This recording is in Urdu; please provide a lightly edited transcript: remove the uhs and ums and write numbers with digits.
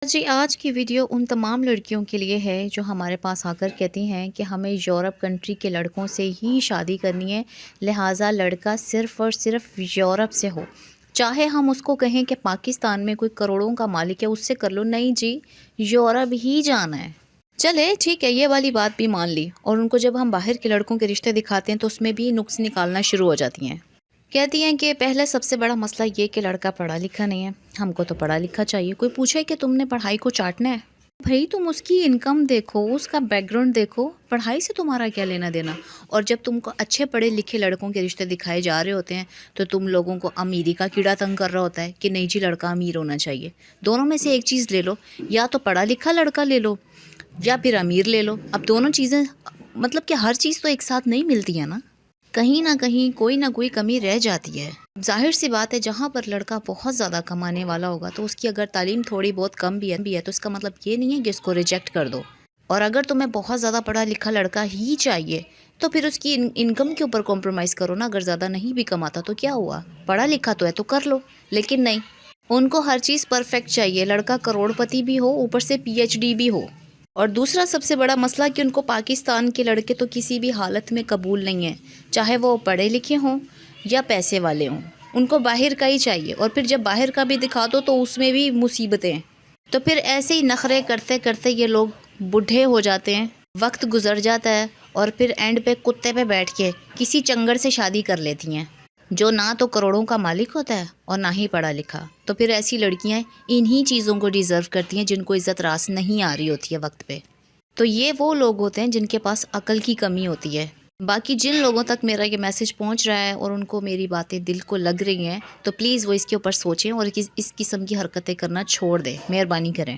جی آج کی ویڈیو ان تمام لڑکیوں کے لیے ہے جو ہمارے پاس آ کر کہتی ہیں کہ ہمیں یورپ کنٹری کے لڑکوں سے ہی شادی کرنی ہے، لہٰذا لڑکا صرف اور صرف یورپ سے ہو، چاہے ہم اس کو کہیں کہ پاکستان میں کوئی کروڑوں کا مالک ہے اس سے کر لو، نہیں جی یورپ ہی جانا ہے۔ چلے ٹھیک ہے، یہ والی بات بھی مان لی، اور ان کو جب ہم باہر کے لڑکوں کے رشتے دکھاتے ہیں تو اس میں بھی نقص نکالنا شروع ہو جاتی ہیں۔ کہتی ہیں کہ پہلے سب سے بڑا مسئلہ یہ کہ لڑکا پڑھا لکھا نہیں ہے، ہم کو تو پڑھا لکھا چاہیے۔ کوئی پوچھے کہ تم نے پڑھائی کو چاٹنا ہے؟ بھائی تم اس کی انکم دیکھو، اس کا بیک گراؤنڈ دیکھو، پڑھائی سے تمہارا کیا لینا دینا؟ اور جب تم کو اچھے پڑھے لکھے لڑکوں کے رشتے دکھائے جا رہے ہوتے ہیں تو تم لوگوں کو امیری کا کیڑا تنگ کر رہا ہوتا ہے کہ نہیں جی لڑکا امیر ہونا چاہیے۔ دونوں میں سے ایک چیز لے لو، یا تو پڑھا لکھا لڑکا لے لو یا پھر امیر لے لو۔ اب دونوں چیزیں مطلب کہ ہر چیز تو ایک ساتھ نہیں ملتی ہے نا، کہیں نہ کہیں کوئی نہ کوئی کمی رہ جاتی ہے۔ ظاہر سی بات ہے جہاں پر لڑکا بہت زیادہ کمانے والا ہوگا تو اس کی اگر تعلیم تھوڑی بہت کم بھی ہے تو اس کا مطلب یہ نہیں ہے کہ اس کو ریجیکٹ کر دو۔ اور اگر تمہیں بہت زیادہ پڑھا لکھا لڑکا ہی چاہیے تو پھر اس کی انکم کے اوپر کمپرومائز کرو نا۔ اگر زیادہ نہیں بھی کماتا تو کیا ہوا، پڑھا لکھا تو ہے تو کر لو، لیکن نہیں، ان کو ہر چیز پرفیکٹ چاہیے، لڑکا کروڑ پتی بھی ہو، اوپر سے پی ایچ ڈی بھی ہو۔ اور دوسرا سب سے بڑا مسئلہ کہ ان کو پاکستان کے لڑکے تو کسی بھی حالت میں قبول نہیں ہیں، چاہے وہ پڑھے لکھے ہوں یا پیسے والے ہوں، ان کو باہر کا ہی چاہیے۔ اور پھر جب باہر کا بھی دکھا دو تو اس میں بھی مصیبتیں، تو پھر ایسے ہی نخرے کرتے کرتے یہ لوگ بوڑھے ہو جاتے ہیں، وقت گزر جاتا ہے، اور پھر اینڈ پہ کتے پہ بیٹھ کے کسی چنگڑ سے شادی کر لیتی ہیں جو نہ تو کروڑوں کا مالک ہوتا ہے اور نہ ہی پڑھا لکھا۔ تو پھر ایسی لڑکیاں انہی چیزوں کو ڈیزرو کرتی ہیں جن کو عزت راس نہیں آ رہی ہوتی ہے وقت پہ۔ تو یہ وہ لوگ ہوتے ہیں جن کے پاس عقل کی کمی ہوتی ہے۔ باقی جن لوگوں تک میرا یہ میسج پہنچ رہا ہے اور ان کو میری باتیں دل کو لگ رہی ہیں تو پلیز وہ اس کے اوپر سوچیں اور اس قسم کی حرکتیں کرنا چھوڑ دیں، مہربانی کریں۔